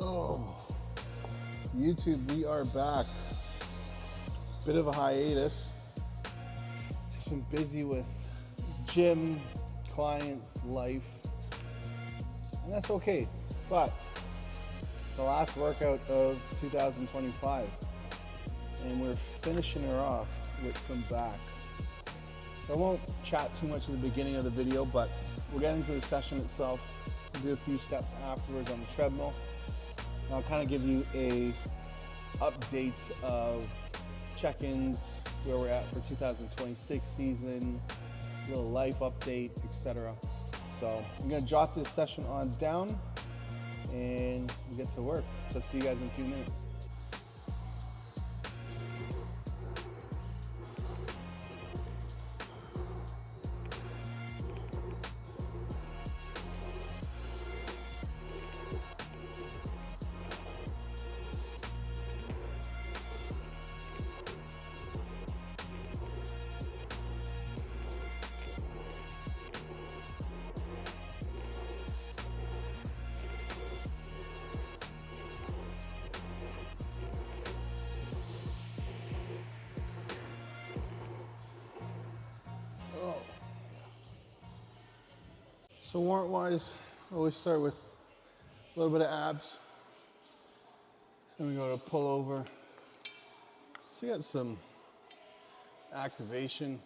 Oh, YouTube, we are back. Bit of a hiatus. Just been busy with gym, clients, life, and that's okay. But the last workout of 2025, and we're finishing her off with some back. So I won't chat too much at the beginning of the video, but we'll get into the session itself. We'll do a few steps afterwards on the treadmill. And I'll kind of give you a update of check-ins, where we're at for 2026 season, a little life update, etc. So I'm gonna jot this session on down and we'll get to work. So see you guys in a few minutes. So warrant-wise, I always start with a little bit of abs. Then we go to pull over. So you got some activation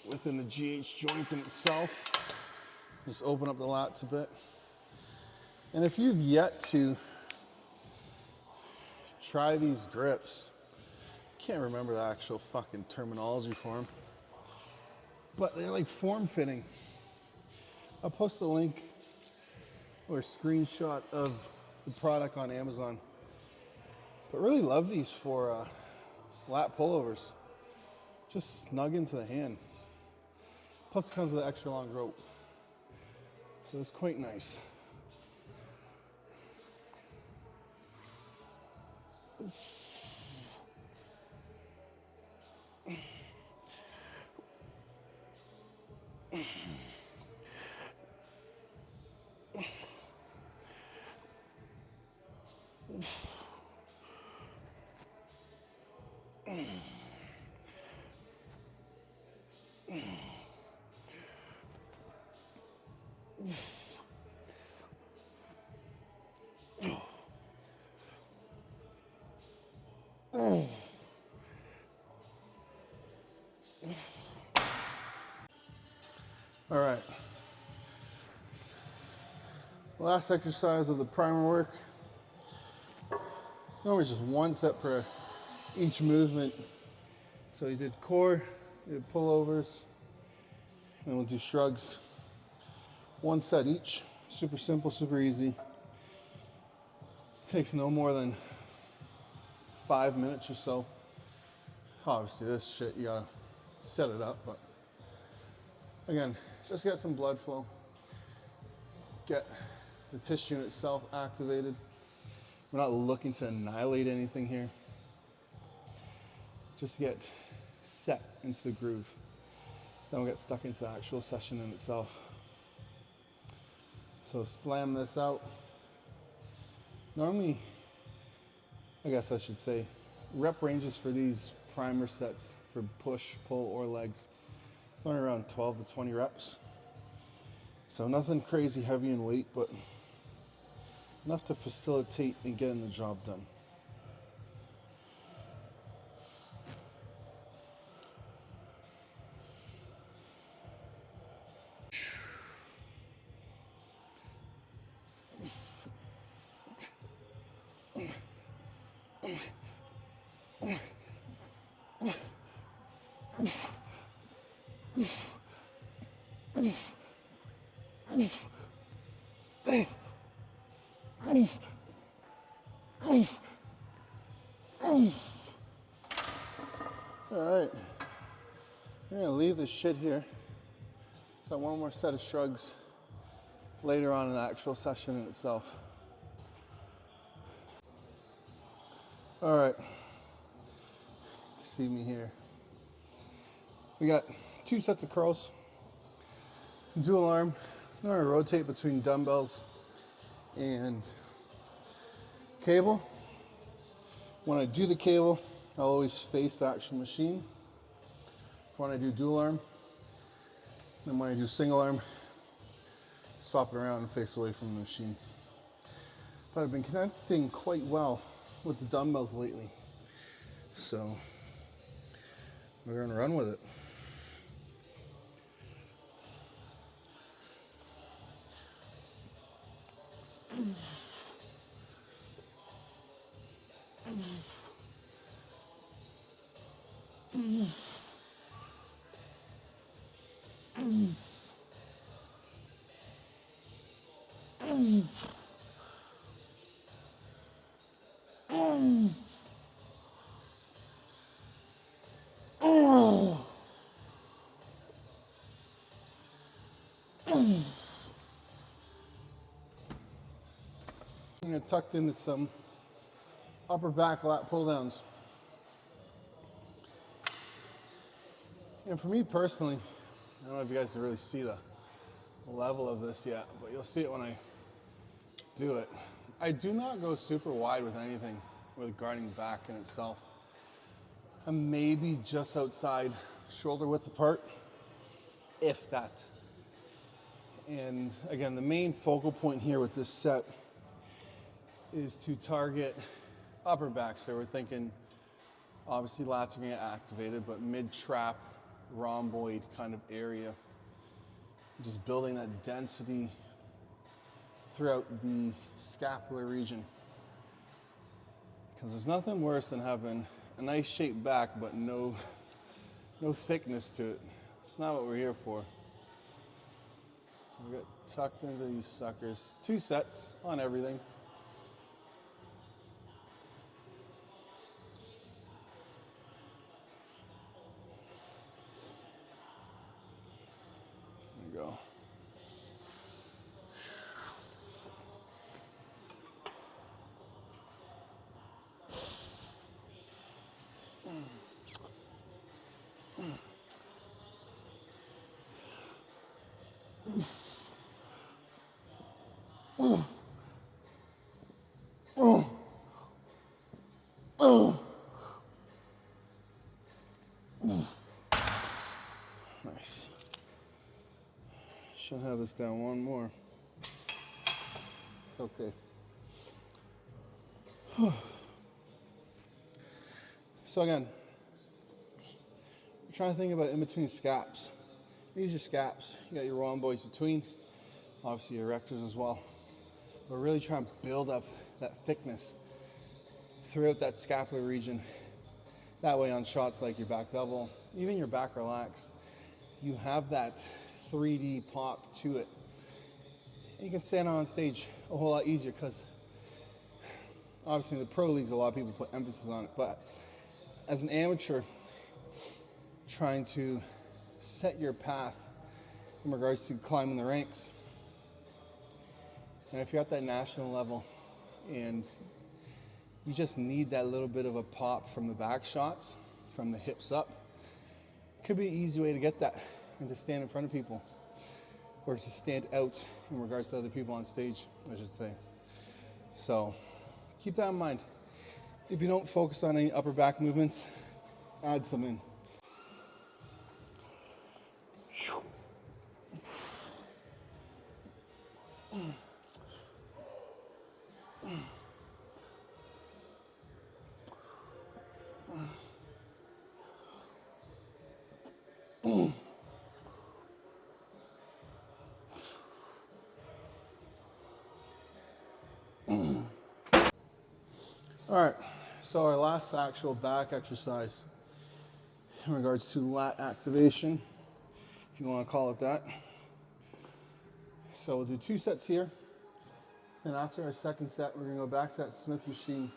within the GH joint in itself. Just open up the lats a bit. And if you've yet to try these grips, can't remember the actual fucking terminology for them, but they're like form-fitting. I'll post a link or a screenshot of the product on Amazon. But really love these for lat pullovers. Just snug into the hand. Plus it comes with an extra long rope. So it's quite nice. All right. Last exercise of the primer work. Normally just one set per each movement. So you did core, you did pullovers, and we'll do shrugs. One set each. Super simple, super easy. Takes no more than 5 minutes or so. Obviously this shit, you gotta set it up, but again, just get some blood flow. Get the tissue itself activated. We're not looking to annihilate anything here. Just get set into the groove. Then we'll get stuck into the actual session in itself. So slam this out. Normally, I guess I should say, rep ranges for these primer sets for push, pull, or legs, it's only around 12 to 20 reps. So nothing crazy heavy in weight, but enough to facilitate in getting the job done. All right, we're gonna leave this shit here. So one more set of shrugs later on in the actual session in itself. All right, see me here. We got 2 sets of curls, dual arm. I'm gonna rotate between dumbbells and cable. When I do the cable, I'll always face the actual machine. When I do dual arm, then when I do single arm, swap it around and face away from the machine. But I've been connecting quite well with the dumbbells lately, so we're gonna run with it. I'm gonna tuck into some upper back lat pull downs. And for me personally, I don't know if you guys can really see the level of this yet, but you'll see it when I do it. I do not go super wide with anything with guarding back in itself. I'm maybe just outside shoulder width apart, if that. And again, the main focal point here with this set is to target upper back. So we're thinking, obviously lats are gonna get activated, but mid-trap, rhomboid kind of area. Just building that density throughout the scapular region. Because there's nothing worse than having a nice shaped back, but no thickness to it. It's not what we're here for. So we got tucked into these suckers. 2 sets on everything. There you go. Nice. Should have this down one more. It's okay. So again, you're trying to think about in between scaps. These are scaps. You got your rhomboids between, obviously your erectors as well. We're really trying to build up that thickness throughout that scapular region. That way on shots like your back double, even your back relaxed, you have that 3D pop to it. And you can stand on stage a whole lot easier because obviously in the pro leagues, a lot of people put emphasis on it. But as an amateur, trying to set your path in regards to climbing the ranks. And if you're at that national level and you just need that little bit of a pop from the back shots, from the hips up, could be an easy way to get that and to stand in front of people, or to stand out in regards to other people on stage, I should say. So keep that in mind. If you don't focus on any upper back movements, add some in. All right, so our last actual back exercise in regards to lat activation, if you want to call it that. So we'll do 2 sets here. And after our second set, we're going to go back to that Smith machine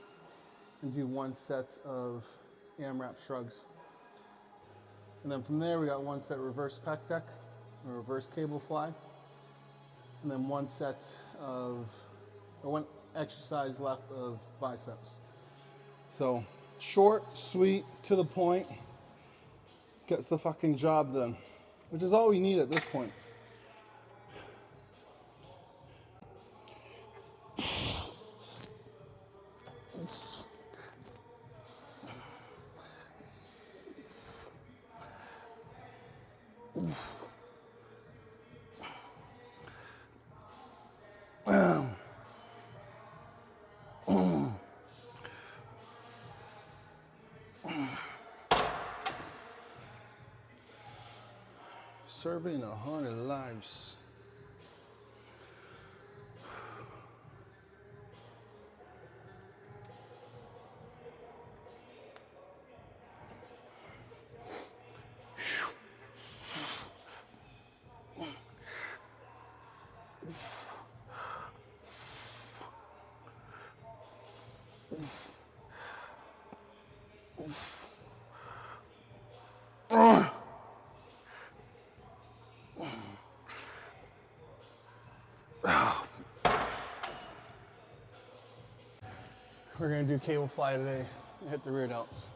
and do 1 set of AMRAP shrugs. And then from there, we got 1 set reverse pec deck, or reverse cable fly. And then 1 set of, or 1 exercise left of biceps. So short, sweet, to the point, gets the fucking job done, which is all we need at this point. Serving 100 lives. We're gonna do cable fly today and hit the rear delts.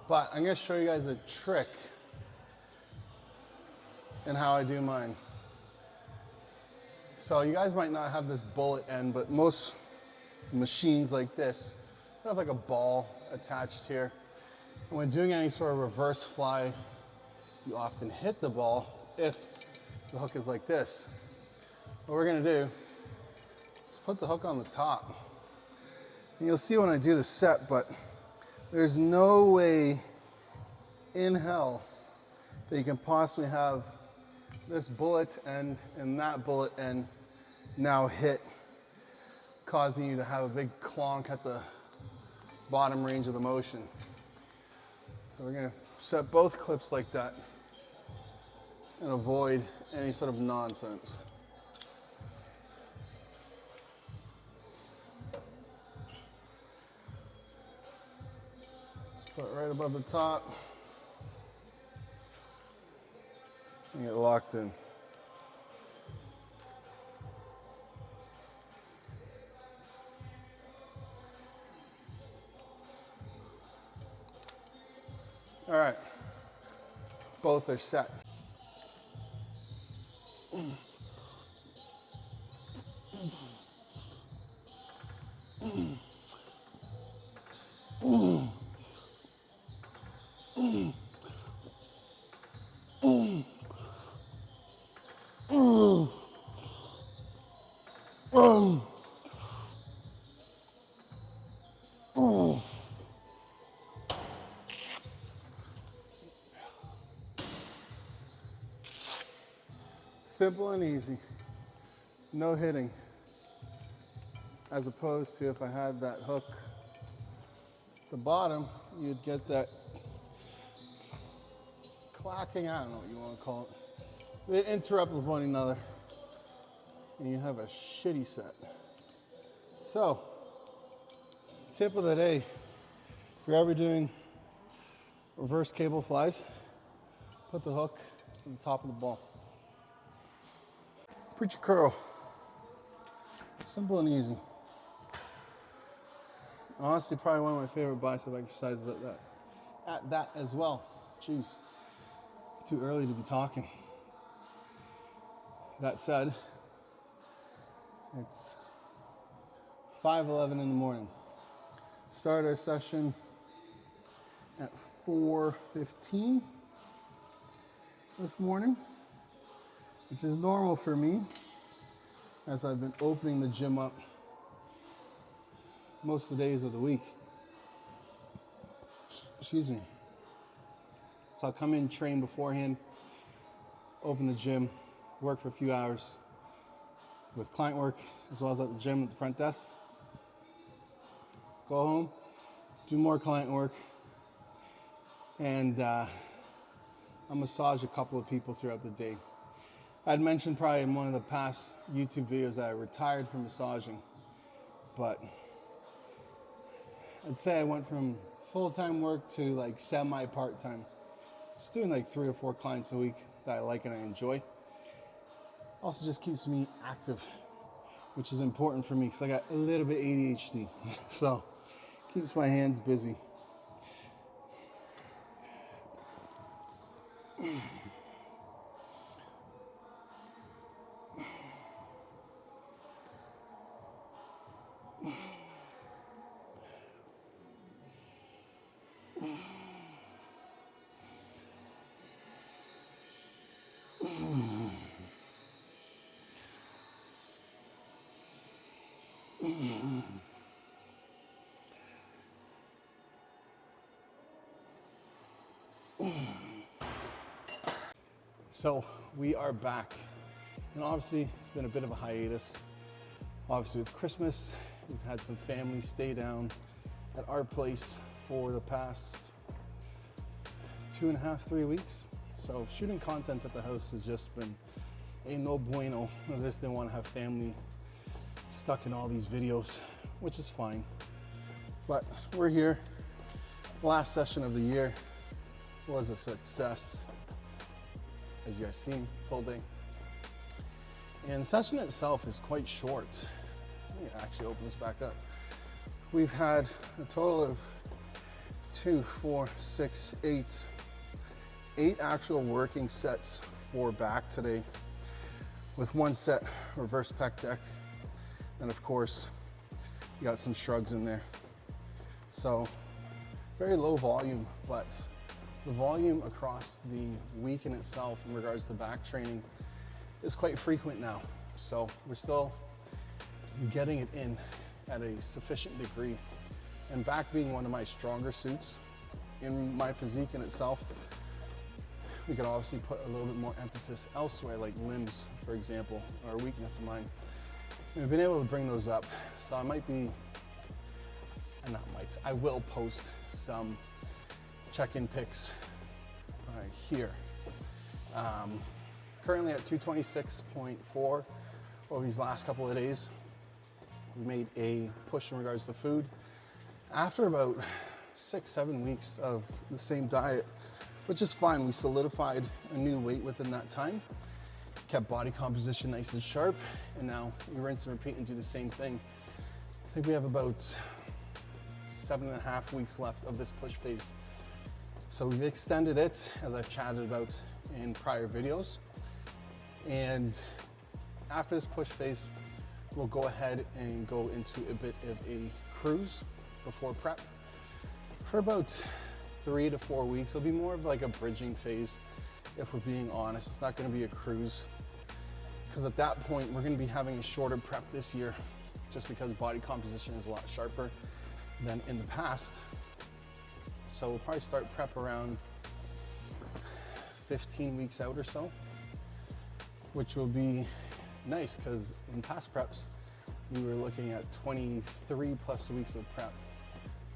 But I'm gonna show you guys a trick in how I do mine. So you guys might not have this bullet end, but most machines like this have like a ball attached here. And when doing any sort of reverse fly, you often hit the ball if the hook is like this. What we're gonna do is put the hook on the top. And you'll see when I do the set, but there's no way in hell that you can possibly have this bullet end and that bullet end now hit, causing you to have a big clonk at the bottom range of the motion. So we're gonna set both clips like that and avoid any sort of nonsense. Just put it right above the top and get locked in. All right, both are set. Simple and easy, no hitting, as opposed to if I had that hook at the bottom, you'd get that clacking, I don't know what you want to call it. They interrupt with one another and you have a shitty set. So, tip of the day, if you're ever doing reverse cable flies, put the hook on the top of the ball. Preacher curl. Simple and easy. Honestly, probably one of my favorite bicep exercises at that as well. Jeez, too early to be talking. That said, it's 5:11 in the morning. Start our session at 4:15 this morning, which is normal for me as I've been opening the gym up most of the days of the week. Excuse me. So I'll come in, train beforehand, open the gym, work for a few hours with client work, as well as at the gym at the front desk. Go home, do more client work, and I'll massage a couple of people throughout the day. I'd mentioned probably in one of the past YouTube videos that I retired from massaging, but I'd say I went from full-time work to like semi-part-time. Just doing like 3 or 4 clients a week that I like and I enjoy. Also just keeps me active, which is important for me because I got a little bit ADHD. So keeps my hands busy. So we are back, and obviously it's been a bit of a hiatus. Obviously with Christmas, we've had some family stay down at our place for the past 2.5, 3 weeks. So shooting content at the house has just been a no bueno, as I just didn't want to have family stuck in all these videos, which is fine. But we're here. Last session of the year was a success. As you guys seen, full day. And the session itself is quite short. Let me actually open this back up. We've had a total of 8 actual working sets for back today, with 1 set reverse pec deck. And of course, you got some shrugs in there. So very low volume, but the volume across the week in itself in regards to back training is quite frequent now. So we're still getting it in at a sufficient degree. And back being one of my stronger suits in my physique in itself, we could obviously put a little bit more emphasis elsewhere, like limbs, for example, are a weakness of mine. And we've been able to bring those up. So I will post some check-in pics here. Currently at 226.4 over these last couple of days. We made a push in regards to food. After about 6-7 weeks of the same diet, which is fine, we solidified a new weight within that time, kept body composition nice and sharp, and now we rinse and repeat and do the same thing. I think we have about 7.5 weeks left of this push phase. So we've extended it, as I've chatted about in prior videos. And after this push phase, we'll go ahead and go into a bit of a cruise before prep. For about 3 to 4 weeks, it'll be more of like a bridging phase, if we're being honest. It's not gonna be a cruise, because at that point, we're gonna be having a shorter prep this year, just because body composition is a lot sharper than in the past. So we'll probably start prep around 15 weeks out or so, which will be nice, because in past preps, we were looking at 23 plus weeks of prep,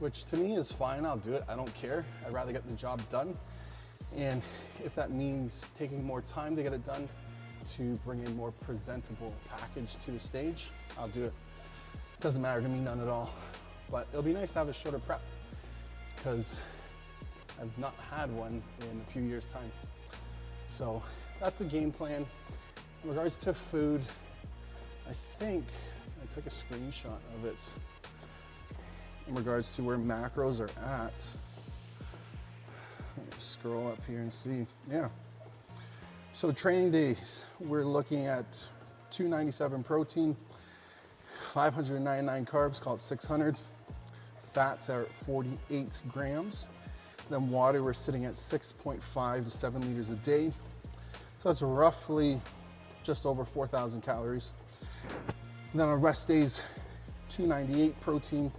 which to me is fine. I'll do it. I don't care. I'd rather get the job done. And if that means taking more time to get it done to bring a more presentable package to the stage, I'll do it. Doesn't matter to me, none at all. But it'll be nice to have a shorter prep, because I've not had one in a few years' time. So that's the game plan. In regards to food, I think I took a screenshot of it in regards to where macros are at. Let me scroll up here and see. Yeah. So training days, we're looking at 297 protein, 599 carbs, called 600. Fats are at 48 grams. Then water, we're sitting at 6.5 to 7 liters a day. So that's roughly just over 4,000 calories. And then on rest days, 298 protein,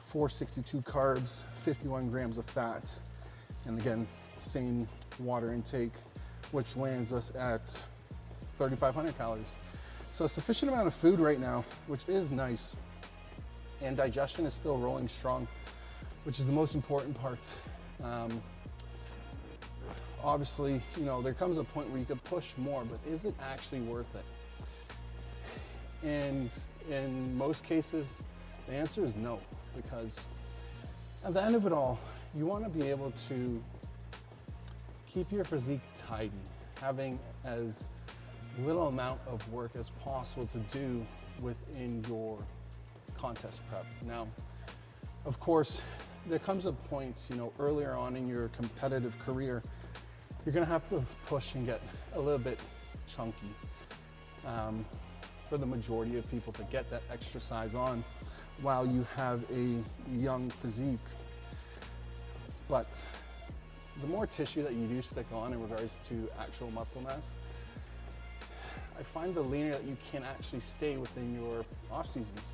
462 carbs, 51 grams of fat. And again, same water intake, which lands us at 3,500 calories. So a sufficient amount of food right now, which is nice. And digestion is still rolling strong, which is the most important part. Obviously, there comes a point where you could push more, but is it actually worth it? And in most cases, the answer is no, because at the end of it all, you want to be able to keep your physique tidy, having as little amount of work as possible to do within your contest prep. Now, of course, there comes a point, earlier on in your competitive career, you're gonna have to push and get a little bit chunky for the majority of people to get that extra size on while you have a young physique. But the more tissue that you do stick on in regards to actual muscle mass, I find the leaner that you can actually stay within your off seasons.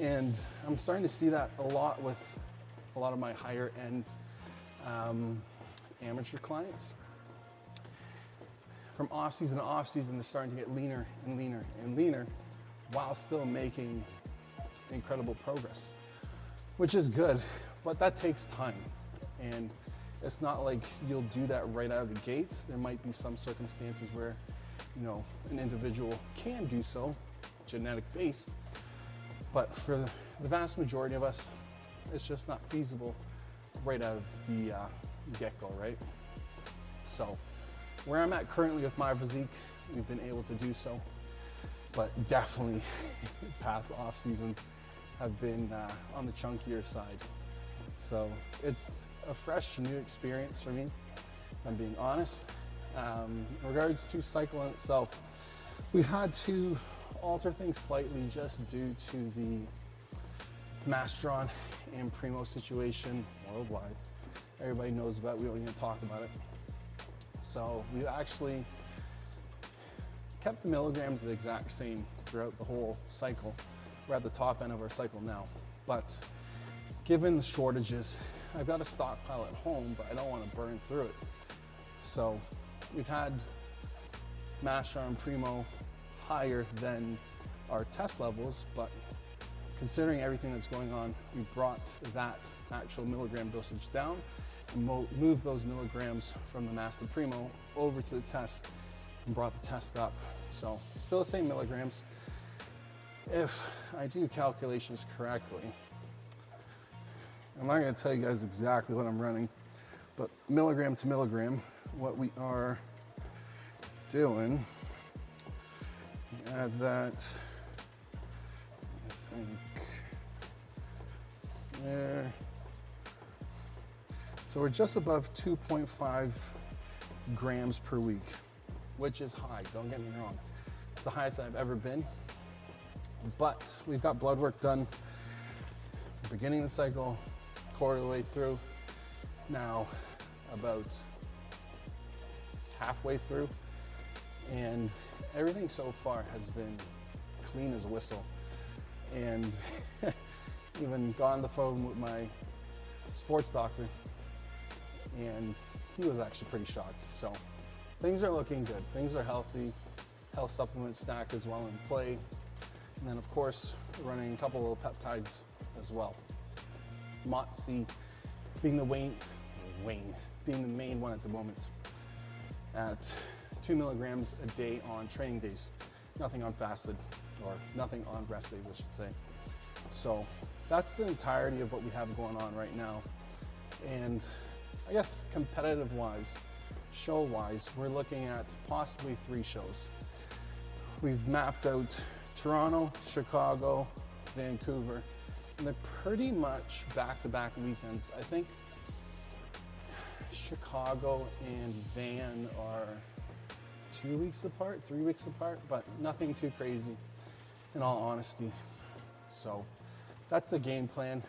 And I'm starting to see that a lot with a lot of my higher end amateur clients. from off season to off season, they're starting to get leaner and leaner and leaner while still making incredible progress, which is good, but that takes time. And it's not like you'll do that right out of the gates. There might be some circumstances where, you know, an individual can do so, genetic based, but for the vast majority of us, it's just not feasible right out of the get-go, right? So where I'm at currently with my physique, we've been able to do so, but definitely past off seasons have been on the chunkier side. So it's a fresh new experience for me, if I'm being honest. In regards to cycle in itself, we had to alter things slightly just due to the Mastron and Primo situation worldwide. Everybody knows about it, we don't even talk about it. So we actually kept the milligrams the exact same throughout the whole cycle. We're at the top end of our cycle now, but given the shortages, I've got a stockpile at home, but I don't want to burn through it. So we've had Mastron and Primo higher than our test levels, but considering everything that's going on, we brought that actual milligram dosage down and moved those milligrams from the Master Primo over to the test and brought the test up. So still the same milligrams. If I do calculations correctly, I'm not going to tell you guys exactly what I'm running, but milligram to milligram, what we are doing, add that, I think, there. So we're just above 2.5 grams per week, which is high, don't get me wrong. It's the highest I've ever been, but we've got blood work done beginning of the cycle, quarter of the way through, now about halfway through, and everything so far has been clean as a whistle. And even got on the phone with my sports doctor, and he was actually pretty shocked. So things are looking good, things are healthy, health supplement stack as well in play, and then of course we're running a couple little peptides as well. MATTY being the being the main one at the moment at 2 milligrams a day on training days, nothing on fasted, or nothing on rest days, I should say. So that's the entirety of what we have going on right now. And I guess competitive wise, show wise, we're looking at possibly 3 shows. We've mapped out Toronto, Chicago, Vancouver, and they're pretty much back-to-back weekends. I think Chicago and Van are 2 weeks apart, 3 weeks apart, but nothing too crazy in all honesty. So that's the game plan.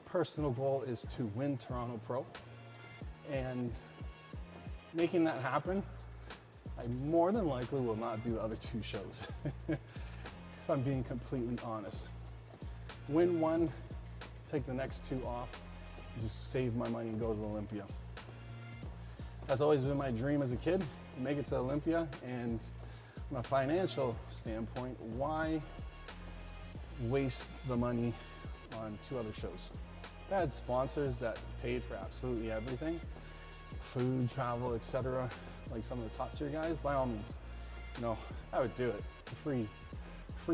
Personal goal is to win Toronto Pro, and making that happen, I more than likely will not do the other 2 shows, if I'm being completely honest. Win one, take the next 2 off, just save my money and go to Olympia. That's always been my dream as a kid, to make it to Olympia, and from a financial standpoint, why waste the money on 2 other shows? If I had sponsors that paid for absolutely everything, food, travel, etc., like some of the top tier guys, by all means, you know, I would do it. It's a free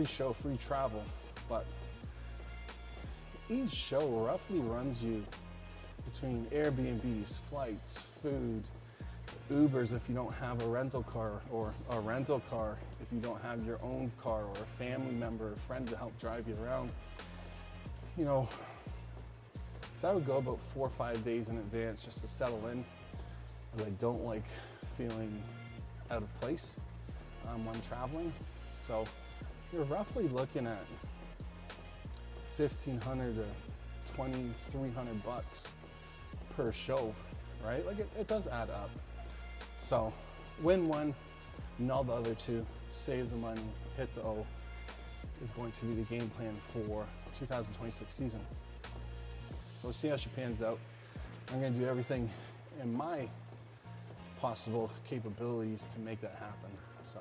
show, free travel, but each show roughly runs you between Airbnbs, flights, food, Ubers if you don't have a rental car, or a rental car if you don't have your own car, or a family member, a friend to help drive you around. You know, so I would go about 4 or 5 days in advance just to settle in, because I don't like feeling out of place when traveling. So you're roughly looking at $1,500 to $2,300 per show, right? Like it does add up. So win one, null the other 2, save the money, hit the O is going to be the game plan for 2026 season. So we'll see how she pans out. I'm going to do everything in my possible capabilities to make that happen. So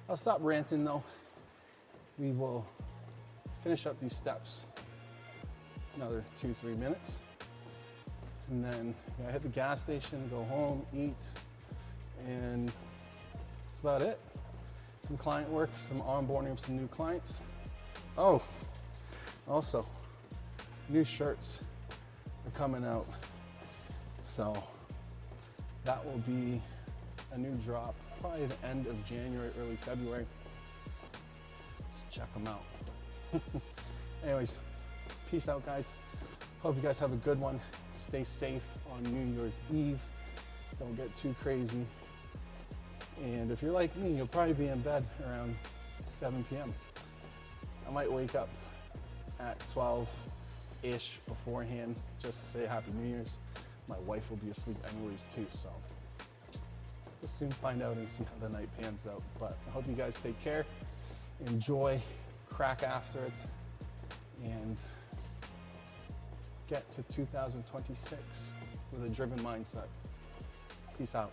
I'll stop ranting though. We will finish up these steps another 2-3 minutes, and then I hit the gas station, go home, eat, and that's about it. Some client work, some onboarding of some new clients. Oh, also, new shirts are coming out. So that will be a new drop, probably the end of January, early February. So check them out. Anyways, peace out, guys. Hope you guys have a good one. Stay safe on New Year's Eve. Don't get too crazy. And if you're like me, you'll probably be in bed around 7 p.m. I might wake up at 12-ish beforehand just to say Happy New Year's. My wife will be asleep anyways too, so we'll soon find out and see how the night pans out. But I hope you guys take care, enjoy, crack after it, and get to 2026 with a driven mindset. Peace out.